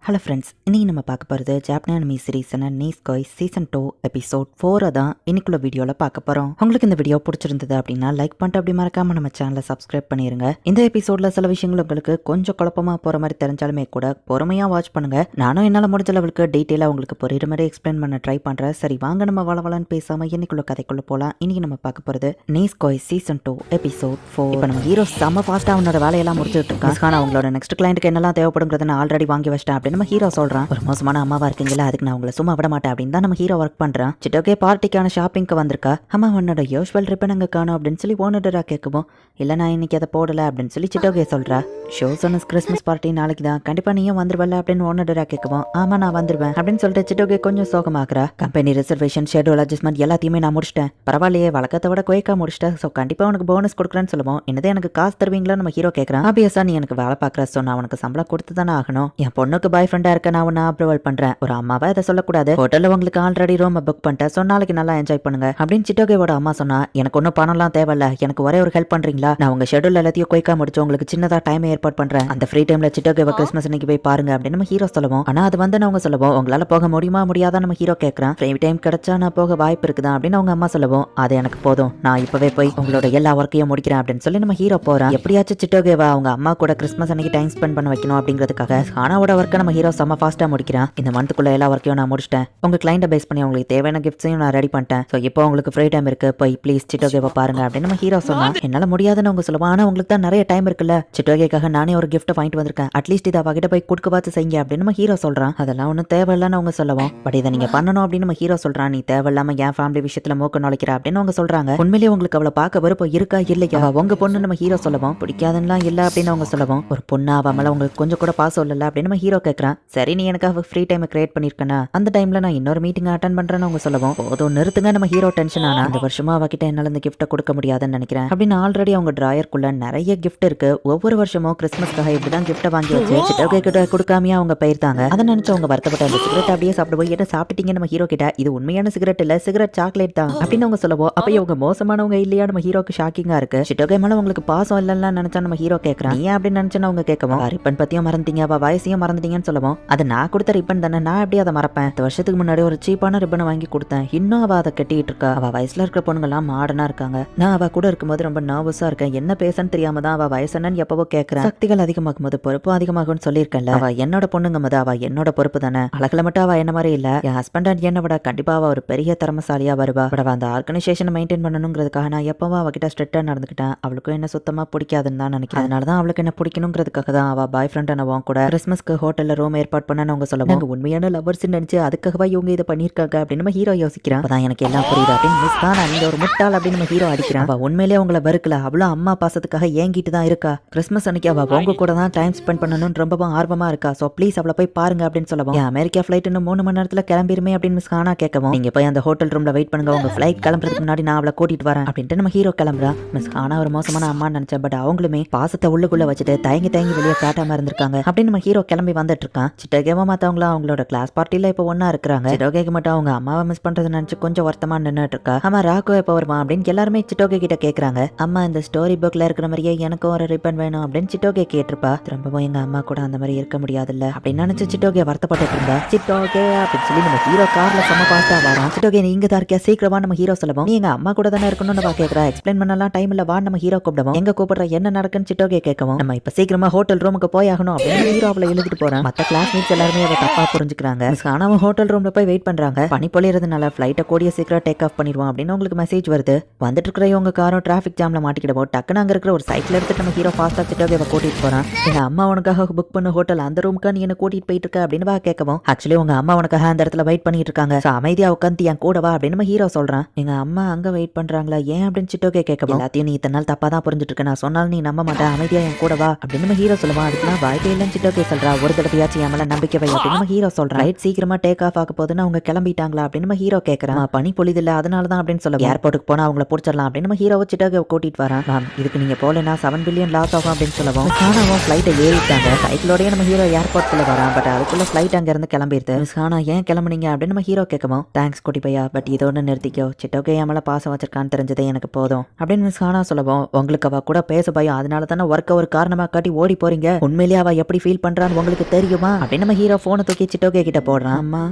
Hello friends, இன்னைக்கு நம்ம பார்க்க போகிறது ஜாப்பனீஸ் அனிமி சீரீஸான நீஸ்கோய் சீசன் 2 எபிசோட் 4 தான் இன்னைக்குள்ள வீடியோவில் பார்க்க போகிறோம். உங்களுக்கு இந்த வீடியோ பிடிச்சிருந்தது அப்படின்னா லைக் பண்ணிட்டு அப்படி மறக்காம நம்ம சேனலை சப்ஸ்கிரைப் பண்ணிருங்க. இந்த எபிசோட்ல சில விஷயங்கள் உங்களுக்கு கொஞ்சம் குழப்பமா போகிற மாதிரி தெரிஞ்சாலுமே கூட பொறுமையாக வாட்ச் பண்ணுங்க. நானும் என்னால் முடிஞ்ச லெவலுக்கு டீட்டெயிலாக உங்களுக்கு புரியுற மாதிரி எக்ஸ்பிளைன் பண்ண ட்ரை பண்ணுறேன். சரி வாங்க நம்ம வளவலன்னு பேசாமல் இன்னைக்குள்ள கதைக்குள்ள போகலாம். இன்னைக்கு நம்ம பார்க்க போகிறது நீஸ்கோய் சீசன் 2 எபிசோட் 4. இப்போ நம்ம ஹீரோ செம்ம ஃபாஸ்ட்டாக அவனோட வேலையெல்லாம் முடிச்சுட்டு இருக்கான். ஆனால் அவங்களோட நெக்ஸ்ட் கிளைண்ட்டுக்கு என்னெல்லாம் தேவைப்படுங்கிறத நான் ஆல்ரெடி வாங்கி வச்சிட்டேன். நம்ம ஹீரோ சொல்றான், ஒரு மோசமான அம்மாவா இருக்கீங்களா, அதுக்கு நான் உங்களை சும்மா விட மாட்டேன் அப்படின்னு தான் நம்ம ஹீரோ ஒர்க் பண்றான். சிட்டோகே பார்ட்டிக்கான ஷாப்பிங்க்கு வந்திருக்கா. அம்மா உன்னோட யூஸ்வல் ரிப்பன் அங்க காணும் அப்படின்னு சொல்லி ஓனடரா கேட்கவும், இல்ல நான் இன்னைக்கு அதை போடல அப்படின்னு சொல்லி சிட்டோகே சொல்றா. ஷோசனஸ் கிறிஸ்மஸ் பார்ட்டி நாளைக்கு தான், கண்டிப்பா நீயும் வந்துருவல அப்படின்னு ஓனடரா கேட்கவும், ஆமா நான் வந்துருவேன் அப்படின்னு சொல்லிட்டு சிட்டோகே கொஞ்சம் சோகமாக்குறா. கம்பெனி ரிசர்வேஷன் ஷெட்யூல் அட்ஜஸ்ட்மெண்ட் எல்லாத்தையுமே நான் முடிச்சிட்டேன், பரவாயில்லையே வழக்கத்தை விட குயிக்கா முடிச்சிட்டேன், ஸோ கண்டிப்பா உனக்கு போனஸ் கொடுக்குறேன்னு சொல்லுவோம். என்னதே எனக்கு காசு தருவீங்களா நம்ம ஹீரோ கேட்கறான். ஆபியஸா நீ எனக்கு வேலை பார்க்குற, ஸோ நான் உனக்கு சம்பளம் கொடுத்து தானே ஆகணும். என் பொண்ணுக்கு பாய் ஃப்ரெண்டா இருக்க நான் உன்னை அப்ரூவல் பண்றேன். ஒரு அம்மாவை அதை சொல்லக்கூடாது. ஹோட்டல்ல உங்களுக்கு ஆல்ரெடி ரூம் புக் பண்ணிட்டேன், ஸோ நாளைக்கு நல்லா என்ஜாய் பண்ணுங்க அப்படின்னு சிட்டோகேவோட அம்மா சொன்னா. எனக்கு ஒன்றும் பணம்லாம் தேவையில்ல, எனக்கு ஒரே ஒரு ஹெல்ப் பண்றீங்களா, நான் உங்க ஷெட்யூல் எல்லாத்தையும் குயிக்கா முடிச்சு உங்களுக்கு சின்னதா டைம் ஏற்பாடு பண்றேன். அந்த ஃப்ரீ டைம்ல சிட்டோகேவை கிறிஸ்மஸ் இன்னைக்கு போய் பாருங்க அப்படின்னு நம்ம ஹீரோ சொல்லுவோம். ஆனா அது வந்து அவங்க சொல்லுவோம், உங்களால போக முடியுமா முடியாதா நம்ம ஹீரோ கேட்கறான். ஃப்ரீ டைம் கிடைச்சா நான் போக வாய்ப்பு இருக்குதா அப்படின்னு அவங்க அம்மா சொல்லுவோம். அது எனக்கு போதும், நான் இப்பவே போய் உங்களோட எல்லா ஒர்க்கையும் முடிக்கிறேன் அப்படின்னு சொல்லி நம்ம ஹீரோ போறான். எப்படியாச்சும் சிட்டோகேவா அவங்க அம்மா கூட கிறிஸ்மஸ் அன்னைக்கு டைம் ஸ்பெண்ட் பண்ண வைக்கணும் அப்படிங்கிறதுக்காக ஹானாவோட ஒர்க்கை நம்ம ஹீரோ செம்ம ஃபாஸ்டா முடிக்கிறான். இந்த மந்த்துக்குள்ள எல்லா ஒர்க்கையும் நான் முடிச்சிட்டேன், உங்க கிளைண்ட்டை பேஸ் பண்ணி உங்களுக்கு தேவையான கிஃப்ட்ஸையும் நான் ரெடி பண்ணிட்டேன், ஸோ இப்போ உங்களுக்கு ஃப்ரீ டைம் இருக்கு, போய் ப்ளீஸ் சிட்டோகேவை பாருங்க அப்படின்னு நம்ம ஹீரோ சொன்னா. என்னால முடியாதுன்னு அவங்க சொல்லுவாங்க, ஆனா உங்களுக்கு தான் நிறைய டைம் இருக்குல்ல, சிட்டோகேக்காக நானே ஒரு கிஃப்ட் வாங்கிட்டு வந்திருக்கேன், அட்லீஸ்ட் இதை அவகிட்ட போய் கொடுக்க பார்த்து செய்யுங்க அப்படின்னு நம்ம ஹீரோ சொல்றான். அதெல்லாம் ஒன்றும் தேவையில்லைன்னு அவங்க சொல்லுவோம். பட் இதை நீங்க பண்ணணும் அப்படின்னு நம்ம ஹீரோ சொல்றான். நீ தேவையில்லாம என் ஃபேமிலி விஷயத்துல மூக்க நுழைக்கிற அப்படின்னு அவங்க சொல்றாங்க. உண்மையிலேயே உங்களுக்கு அவளை பார்க்க விருப்பம் இருக்கா இல்லையா, உங்க பொண்ணு நம்ம ஹீரோ சொல்லுவோம். பிடிக்காதுன்னா இல்ல அப்படின்னு அவங்க சொல்லுவோம். ஒரு பொண்ணா அவ மேல உங்களுக்கு கொஞ்சம் கூட பாசம் இல்ல அப்படின்னு நம்ம ஹீரோ கேட்கறான். சரி நீ எனக்காக ஃப்ரீ டைம் கிரியேட் பண்ணிருக்கேன், அந்த டைம்ல நான் இன்னொரு மீட்டிங் அட்டன் பண்றேன்னு அவங்க சொல்லுவோம். போதும் நிறுத்துங்க நம்ம ஹீரோ டென்ஷன் ஆனா. இந்த வருஷமா அவகிட்ட என்னால இந்த கிஃப்ட்டை கொடுக்க முடியாதுன்னு நினைக்கிறேன் அப்படின்னு ஆல்ரெடி அவங்க டிராயருக்குள்ள நிறைய கிஃப்ட் இருக்கு. ஒவ்வொரு வருஷமும் கிறிஸ்மஸ்க்காக இப்படிதான் கிஃப்ட்டை வாங்கி வச்சு சிட்டோகே கிட்ட கொடுக்காமயே அவங்க போயிருந்தாங்க. அதை நினைச்சு அவங்க வருத்தப்பட்ட அந்த சிகரெட் அப்படியே சாப்பிட்டு போய் என்ன சாப்பிட்டீங்க நம்ம ஹீரோ கிட்ட, இது உண்மையான சிகரெட் இல்ல, சிகரெட் சாக்லேட் தான் அப்படின்னு அவங்க சொல்லுவோம். அப்ப இவங்க மோசமானவங்க இல்லையா நம்ம ஹீரோக்கு ஷாக்கிங்கா இருக்கு. சிட்டோகே மேல உங்களுக்கு பாசம் இல்லைன்னு நினைச்சா நம்ம ஹீரோ கேட்கறான். நீ அப்படின்னு நினைச்சா அவங்க கேட்கவும், ரிப்பன் பத்தியும் மறந்துட்டீங்க, அவ வயசையும் மறந்துட்டீங்கன்னு சொல்லுவோம். அது நான் கொடுத்த ரிப்பன் தானே, நான் எப்படி அதை மறப்பேன், 10 வருஷத்துக்கு முன்னாடி ஒரு சீப்பான ரிப்பனை வாங்கி கொடுத்தேன், இன்னும் அவ அதை கட்டிட்டு இருக்கா. அவ வயசுல இருக்கிற பொண்ணுங்கெல்லாம் மாடனா இருக்காங்க, நான் அவ கூட இருக்கும்போது ரொம்ப நர்வஸா இருக்கேன், என்ன பேசன்னு தெரியாம தான் அவ வயசுன்னு எப்பவோ கேட்கறேன். சக்திகள் அதிகமாகும் போது பொறுப்பு அதிகமாகும்னு சொல்லியிருக்கேன்ல, அவ என்னோட பொண்ணுங்க போது அவ என்னோட பொறுப்பு தானே. அழகுல மட்டும் அவ என்ன மாதிரி இல்ல, என் ஹஸ்பண்ட் அண்ட் என்ன விட கண்டிப்பா அவ ஒரு பெரிய திறமசாலியா வருவா. பட் அவ அந்த ஆர்கனைசேஷனை மெயின்டைன் பண்ணணுங்கிறதுக்காக நான் எப்பவும் அவகிட்ட ஸ்ட்ரிக்டா நடந்துக்கிட்டேன். அவளுக்கும் என்ன சுத்தமா பிடிக்காதுன்னு தான் நினைக்கிறேன். அதனாலதான் அவளுக்கு என்ன பிடிக்கணுங்கிறதுக்காக தான் அவ பாய் ஃப்ரெண்ட் அனவும் கூட கிறிஸ்மஸ்க்கு ஹோட்டல்ல ரூம் ஏற்பாடு பண்ண அவங்க சொல்லுவாங்க. உண்மையான லவர்ஸ் நினைச்சு அதுக்காகவா இவங்க இதை பண்ணிருக்காங்க அப்படின்னு நம்ம ஹீரோ யோசிக்கிறான். அதான் எனக்கு எல்லாம் புரியுது அப்படின்னு மிஸ் தான் நீங்க ஒரு முட்டாள் அப்படின்னு நம்ம ஹீரோ அடிக்கிறான். அவ உண்மையிலேயே உங்களை வெறுக்கல, அவ்வளவு அம்மா பாசத்துக்காக ஏங்கிட்டு தான் இருக்கா. கிறிஸ்மஸ் அன்னைக்கு அவ உங்க கூட தான் டைம் ஸ்பெண்ட் பண்ணணும்னு ரொம்பவும் ஆர்வமா இருக்கா, சோ ப்ளீஸ் அவளை போய் பாருங்க அப்படின்னு சொல்லுவோம். அமெரிக்கா ஃபிளைட் இன்னும் 3 மணி நேரத்துல கிளம்பிருமே அப்படின்னு மிஸ் ஹானா கேட்கவும், நீங்க போய் அந்த ஹோட்டல் ரூம்ல வெயிட் பண்ணுங்க, உங்க ஃபிளைட் கிளம்புறதுக்கு முன்னாடி நான் அவளை கூட்டிட்டு வரேன் அப்படின்ட்டு நம்ம ஹீரோ கிளம்புறா. மிஸ் ஹானா ஒரு மோசமான அம்மான்னு நினைச்சேன், பட் அவங்களுமே பாசத்தை உள்ளுக்குள்ள வச்சுட்டு தயங்கி வெளியே காட்டாம இருந்திருக்காங்க அப்படின்னு நம்ம ஹீரோ கிளம்பி வந்துட்டு இருக்கான். சிட்டோகேவா மத்தவங்களா அவங்களோட கிளாஸ் பார்ட்டில இப்ப ஒன்னா இருக்கிறாங்க. சிட்டோகேக்கு மட்டும் அவங்க அம்மாவை மிஸ் பண்றது நினைச்சு கொஞ்சம் வருத்தமா நின்னுட்டு இருக்கா. ஆமா ராக்கோ எப்ப வருமா அப்படின்னு எல்லாருமே சிட்டோகே கிட்ட கேக்குறாங்க. அம்மா இந்த ஸ்டோரி புக்ல இருக்கிற மாதிரியே எனக்கும் ஒரு ரிப்பன் வேணும் அப்படின்னு சிட்டோகே கேட்டிருப்பா. திரும்பவும் எங்க அம்மா கூட அந்த மாதிரி இருக்க முடியாதுல்ல அப்படின்னு நினைச்சு சிட்டோகே வருத்தப்பட்டு இருந்தா. சிட்டோகே அப்படின்னு சொல்லி நம்ம ஹீரோ கார்ல செம்ம பாஸ்டா வரான். சிட்டோகே நீங்க தான் இருக்கியா, சீக்கிரமா நம்ம ஹீரோ சொல்லுவோம். நீ எங்க அம்மா கூட தானே இருக்கணும்னு நம்ம கேக்குறா. எக்ஸ்பிளைன் பண்ணலாம் டைம் இல்ல, வா நம்ம ஹீரோ கூப்பிடுவோம். எங்க கூப்பிடுற என்ன நடக்குன்னு சிட்டோகே கேட்கவும், நம்ம இப்ப சீக்கிரமா ஹோட்டல் ரூமுக்கு போய் ஆகணும் அப்படின்னு ஹீரோ அவளை எழுதிட்டு போறான். மத்த கிளாஸ்மேட்ஸ் எல்லாருமே அவ தப்பா புரிஞ்சுக்கிறாங்க. ஆனா அவன் ஹோட்டல் ரூம்ல போய் வெயிட் பண்றாங்க. பனி பொழியறதுனால ஃபிளைட்டை கூடிய சீக்கிரம் டேக் ஆஃப் பண்ணிடுவோம் அப்படின்னு உங்களுக்கு மெசேஜ் வருது. வந்துட்டு இருக்கிற இவங்க காரும் டிராஃபிக் ஜாம்ல மாட்டிக்கிடுவோம். டக்குன்னு அங்க இருக்கிற ஒரு சைக்கிள் எடுத்துட்டு நம்ம ஹீரோ ஃபாஸ்டா சிட்டோகேவை கூட்டிட்டு போறான். எங்க அம்மா உனக்காக புக் பண்ண ஹோட்டல் அந்த ரூமுக்கு நீ என்ன கூட்டிட்டு போயிட்டு இருக்க அப்படின்னு வா கேட்கவும், ஆக்சுவலி உங்க அம்மா உனக்காக அந்த இடத்துல வெயிட் பண்ணிட்டு இருக்காங்க, சோ அமைதியா உட்காந்து என் கூட வா அப்படின்னு நம்ம ஹீரோ சொல்றான். எங்க அம்மா அங்க வெயிட் பண்றாங்களா ஏன் அப்படின்னு சிட்டோகே கேட்கவும், எல்லாத்தையும் நீ இத்தனை நாள் தப்பா தான் புரிஞ்சுட்டு இருக்க, நான் சொன்னாலும் நீ நம்ப மாட்டேன், அமைதியா என் கூட வா அப்படின்னு நம்ம ஹீரோ சொல்லுவான். அதுக்குலாம் வாய்ப்பே இல்லைன்னு சிட்டோகே சொல்றா. ஒரு தடவையாச்சும் என் மேல நம்பிக்கை வை அப்படின்னு நம்ம ஹீரோ சொல்றான். ரைட் சீக்கிரமா டேக் ஆஃப் ஆக போதுன்னு அவங்க கிளம்பிட்டாங்களா அப்படின்னு நம்ம ஹீரோ கேட்கறான். பனி பொழிதில்ல அதனாலதான் அப்படின்னு சொல்ல ஏர்போர்ட்டுக்கு போனா அவங்கள பிடிச்சிடலாம் அப்படின்னு நம்ம ஹீரோவை சிட்டோகே கூட்டிட்டு வரான். மேம் இதுக்கு நீங்க போலனா 7 பில்லியன் லாஸ் ஆகும் அப்படின்னு சொல்லவும், ஹானாவும் ஃபிளைட்டை ஏறிட்டாங்க. சைக்கிளோடய நம்ம ஹீரோ ஏர்போர்ட்குள்ள வரான். பட் அதுக்குள்ள ஃபிளைட் அங்க இருந்து கிளம்பிடுது. மிஸ் ஹானா ஏன் கிளம்புனீங்க அப்படின்னு நம்ம ஹீரோ கேட்கவும், தேங்க்ஸ் குட்டி பையா, பட் இதோட நிறுத்திக்கோ, சிட்டோகே என் மேல பாசம் வச்சிருக்கான்னு தெரிஞ்சதே எனக்கு போதும் அப்படின்னு மிஸ் ஹானா சொல்லவும், உங்களுக்கு அவ கூட பேச பயம், அதனால தானே ஒர்க்க ஒரு காரணமா காட்டி ஓடி போறீங்க, உண்மையிலேயே அவ எப்படி ஃபீல் பண்றான்னு உங்களுக்கு தெரியும் முடியுமா அப்படின்னு நம்ம ஹீரோ போனை தூக்கி சிட்டோகே கிட்ட போடுறான். அம்மா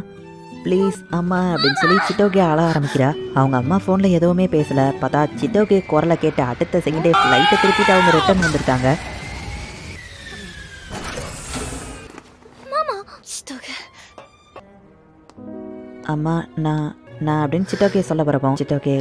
ப்ளீஸ் அம்மா அப்படின்னு சொல்லி சிட்டோகே அழ ஆரம்பிக்கிறா. அவங்க அம்மா ஃபோனில் எதுவுமே பேசல. பார்த்தா சிட்டோகே குரலை கேட்டு அடுத்த செகண்டே ஃப்ளைட்டை திருப்பிட்டு அவங்க ரிட்டர்ன் வந்திருக்காங்க. அம்மா நான் நான் அப்படின்னு சிட்டோகே சொல்ல வரவும், சிட்டோகே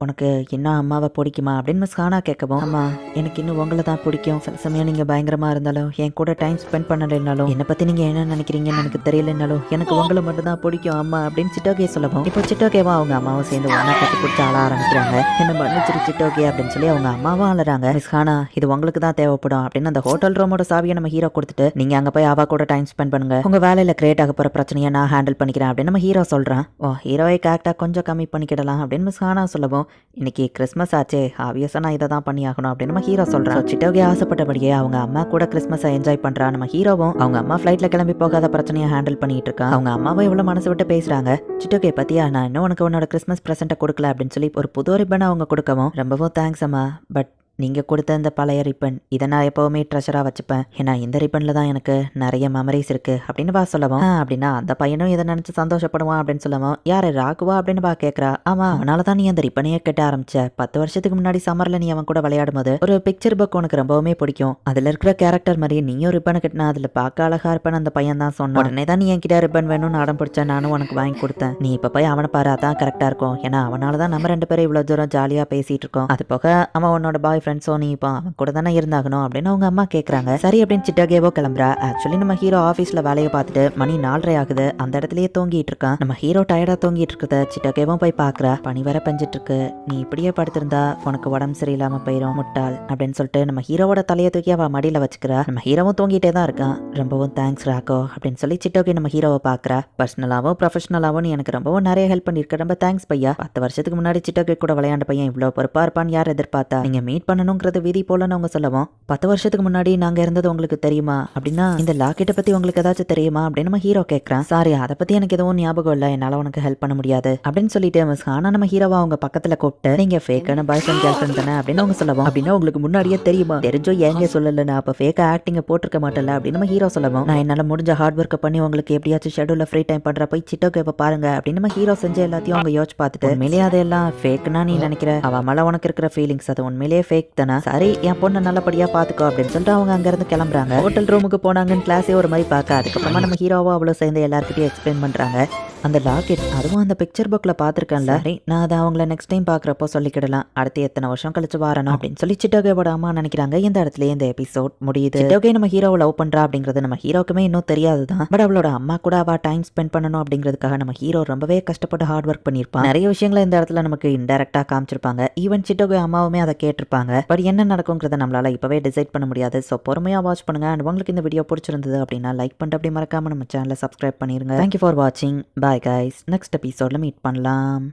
உனக்கு இன்னும் அம்மாவை பிடிக்குமா அப்படின்னு மிஸ் ஹானா கேட்கவும், அம்மா எனக்கு இன்னும் உங்களை தான் பிடிக்கும். சில சமயம் நீங்கள் பயங்கரமாக இருந்தாலும் என் கூட டைம் ஸ்பெண்ட் பண்ணலைன்னாலும் என்னை பற்றி நீங்கள் என்ன நினைக்கிறீங்கன்னு எனக்கு தெரியலனாலும் எனக்கு உங்களை மட்டும் தான் பிடிக்கும் அம்மா அப்படின்னு சிட்டோகே சொல்லவும், இப்போ சிட்டோகேவா அவங்க அம்மாவும் சேர்ந்து ஒன்றா கட்டி பிடிச்சி அழ ஆரம்பிக்கிறாங்க. என்ன மன்னிச்சிரு சிட்டோகே அப்படின்னு சொல்லி அவங்க அம்மாவும் அழறாங்க. மிஸ் ஹானா இது உங்களுக்கு தான் தேவைப்படும் அப்படின்னு அந்த ஹோட்டல் ரூமோட சாவியை நம்ம ஹீரோ கொடுத்துட்டு நீங்கள் அங்கே போய் அவ கூட டைம் ஸ்பெண்ட் பண்ணுங்க, உங்கள் வேலையில் கிரியேட் ஆக போகிற பிரச்சனையை நான் ஹேண்டில் பண்ணிக்கிறேன் அப்படின்னு நம்ம ஹீரோ சொல்கிறான். ஓ ஹீரோவை கரெக்டாக கொஞ்சம் கம்மி பண்ணிக்கிடலாம் அப்படின்னு மிஸ் ஹானா சொல்லவும், இன்னைக்கு கிறிஸ்மஸ் ஆச்சே ஆப்வியஸாக நான் இதை தான் பண்ணி ஆகணும் அப்படின்னு நம்ம ஹீரோ சொல்கிறான். சிட்டோகே ஆசைப்பட்டபடியே அவங்க அம்மா கூட கிறிஸ்மஸை என்ஜாய் பண்ணுறா. நம்ம ஹீரோவும் அவங்க அம்மா ஃப்ளைட்டில் கிளம்பி போகாத பிரச்சனையை ஹேண்டில் பண்ணிட்டு இருக்கான். அவங்க அம்மாவை எவ்வளோ மனசு விட்டு பேசுகிறாங்க. சிட்டோகே பற்றியா நான் இன்னும் உனக்கு உன்னோட கிறிஸ்மஸ் ப்ரெசென்ட்டை கொடுக்கல அப்படின்னு சொல்லி ஒரு புது ரிப்பனை அவங்க கொடுக்கவும், ரொம்பவும் தேங்க்ஸ் அம்மா, பட் நீங்கள் கொடுத்த இந்த பழைய ரிப்பன் இதை நான் எப்போவுமே ட்ரெஷராக வச்சுப்பேன். ஏன்னா இந்த ரிப்பனில் தான் எனக்கு நிறைய மெமரிஸ் இருக்குது அப்படின்னு பா சொல்லவும், அப்படின்னா அந்த பையனும் இதை நினச்சி சந்தோஷப்படுவான் அப்படின்னு சொல்லவும், யார் ராகுவா அப்படின்னு பா கேட்குறா. ஆமாம் அவனால தான் நீ அந்த ரிப்பனையே கட்ட ஆரம்பிச்ச. 10 வருஷத்துக்கு முன்னாடி சம்மரில் நீ அவன் கூட விளையாடும் போது ஒரு பிக்சர் புக் உனக்கு ரொம்பவுமே பிடிக்கும். அதில் இருக்கிற கேரக்டர் மாதிரி நீயும் ரிப்பனை கட்டினா அதில் பார்க்க அழகா இருப்பேன் அந்த பையன் தான் சொன்னான். உடனே தான் நீ என்கிட்ட ரிப்பன் வேணும்னு அடம் பிடிச்ச நானும் உனக்கு வாங்கி கொடுத்தேன். நீ இப்போ போய் அவனை பாரு, அதான் கரெக்டாக இருக்கும். ஏன்னா அவனால தான் நம்ம 2 பேரும் இவ்வளோ தூரம் ஜாலியாக பேசிகிட்டு இருக்கோம். அது போக அவன் உன்னோட பாய் ஃப்ரெண்ட்ஸோ நீ இப்போ அவன் கூட தானே இருந்தாகணும் அப்படின்னு அவங்க அம்மா கேட்குறாங்க. சரி அப்படின்னு சிட்டோகேவோ கிளம்புறா. ஆக்சுவலி நம்ம ஹீரோ ஆஃபீஸில் வேலையை பார்த்துட்டு மணி 4:30 ஆகுது. அந்த இடத்துலயே தூங்கிட்டு இருக்கான். நம்ம ஹீரோ டயர்டாக தூங்கிட்டு இருக்கிறத சிட்டோகேவும் போய் பார்க்குறா. பனி வர பெஞ்சிட்டு இருக்கு, நீ இப்படியே படுத்திருந்தா உனக்கு உடம்பு சரியில்லாமல் போயிடும் முட்டாள் அப்படின்னு சொல்லிட்டு நம்ம ஹீரோவோட தலையை தூக்கி அவள் மடியில் வச்சுக்கிறா. நம்ம ஹீரோவும் தூங்கிட்டே தான் இருக்கான். ரொம்பவும் தேங்க்ஸ் ராகோ அப்படின்னு சொல்லி சிட்டோகே நம்ம ஹீரோவை பார்க்குறா. பர்சனலாகவும் ப்ரொஃபஷனலாகவும் நீ எனக்கு ரொம்பவும் நிறைய ஹெல்ப் பண்ணியிருக்க, ரொம்ப தேங்க்ஸ் பையா. 10 வருஷத்துக்கு முன்னாடி சிட்டோகே கூட விளையாண்ட பையன் இவ்வளோ பொறுப்பா இருப்பான்னு யார் எதிர்பார்த்தா. நீங்க மீட் பண்ணணுங்கிறது விதி போலன்னு அவங்க சொல்லவும், 10 வருஷத்துக்கு முன்னாடி நாங்க இருந்தது உங்களுக்கு தெரியுமா அப்படின்னா இந்த லாக்கெட்டை பத்தி உங்களுக்கு ஏதாச்சும் தெரியுமா அப்படின்னு நம்ம ஹீரோ கேட்கறான். சாரி அதை பத்தி எனக்கு எதுவும் ஞாபகம் இல்லை, என்னால உனக்கு ஹெல்ப் பண்ண முடியாது அப்படின்னு சொல்லிட்டு மிஸ் ஹானா நம்ம ஹீரோவா அவங்க பக்கத்துல கூப்பிட்டு, நீங்க ஃபேக்கான பாய் ஃப்ரெண்ட் கேர்ள் ஃப்ரெண்ட் தானே அப்படின்னு அவங்க சொல்லவும், அப்படின்னா உங்களுக்கு முன்னாடியே தெரியுமா, தெரிஞ்சோ ஏங்க சொல்லல, நான் அப்ப ஃபேக்கா ஆக்டிங்க போட்டிருக்க மாட்டேன்ல அப்படின்னு நம்ம ஹீரோ சொல்லவும், நான் என்னால முடிஞ்ச ஹார்ட் ஒர்க் பண்ணி உங்களுக்கு எப்படியாச்சும் ஷெட்யூல்ல ஃப்ரீ டைம் பண்ற போய் சிட்டோகேவை பாருங்க அப்படின்னு நம்ம ஹீரோ செஞ்ச எல்லாத்தையும் அவங்க யோசிச்சு பார்த்துட்டு, உண்மையிலேயே அதெல்லாம் ஃபேக்னா நீ நினைக்கிற, அவ மேல உனக்கு இருக்கிற ஃபீலிங்ஸ் அது உண்மையிலேயே ஃபேக் தானே, சரி என் பொண்ணு நல்லபடியா பாத்துக்கோ அப்படின்னு சொல்லிட்டு அவங்க அங்க இருந்து கிளம்புறாங்க. ஹோட்டல் ரூமுக்கு போனாங்கன்னு கிளாஸே ஒரு மாதிரி பார்க்க, அதுக்கப்புறமா நம்ம ஹீரோவா அவ்வளோ சேர்ந்து எல்லாருக்கிட்டையும் எக்ஸ்பிளைன் பண்றாங்க. அந்த லாக்கெட் அதுவும் அந்த பிக்சர் புக்கில் பார்த்துருக்கேன்ல, நான் அதை அவங்கள நெக்ஸ்ட் டைம் பார்க்குறப்போ சொல்லிக்கிடலாம், அடுத்து எத்தனை வருஷம் கழிச்சு வரணும் அப்படின்னு சொல்லி சிட்டோகேவோட அம்மா நினைக்கிறாங்க. இந்த இடத்துல இந்த எபிசோட் முடியுது. சிட்டோகே நம்ம ஹீரோவை லவ் பண்றா அப்படிங்கிறது நம்ம ஹீரோக்குமே இன்னும் தெரியாது தான். பட் அவளோட அம்மா கூட அவ டைம் ஸ்பெண்ட் பண்ணணும் அப்படிங்கிறதுக்காக நம்ம ஹீரோ ரொம்பவே கஷ்டப்பட்டு ஹார்ட் ஒர்க் பண்ணியிருப்பான். நிறைய விஷயங்களை இந்த இடத்துல நமக்கு இன்டெரக்டா காமிச்சிருப்பாங்க. ஈவன் சிட்டோகே அம்மாவுமே அதை கேட்டிருப்பாங்க. பட் என்ன நடக்குங்கிறத நம்மளால இப்பவே டிசைட் பண்ண முடியாது. ஸோ பொறுமையா வாட்ச் பண்ணுங்க. அண்ட் உங்களுக்கு இந்த வீடியோ பிடிச்சிருந்தது அப்படின்னா லைக் பண்ணிட்டு அப்படி மறக்காம நம்ம சேனலை சப்ஸ்கிரைப் பண்ணிருங்க. தேங்க்யூ ஃபார் வாட்சிங். Bye guys. நெக்ஸ்ட் எபிசோட்ல மீட் பண்ணலாம்.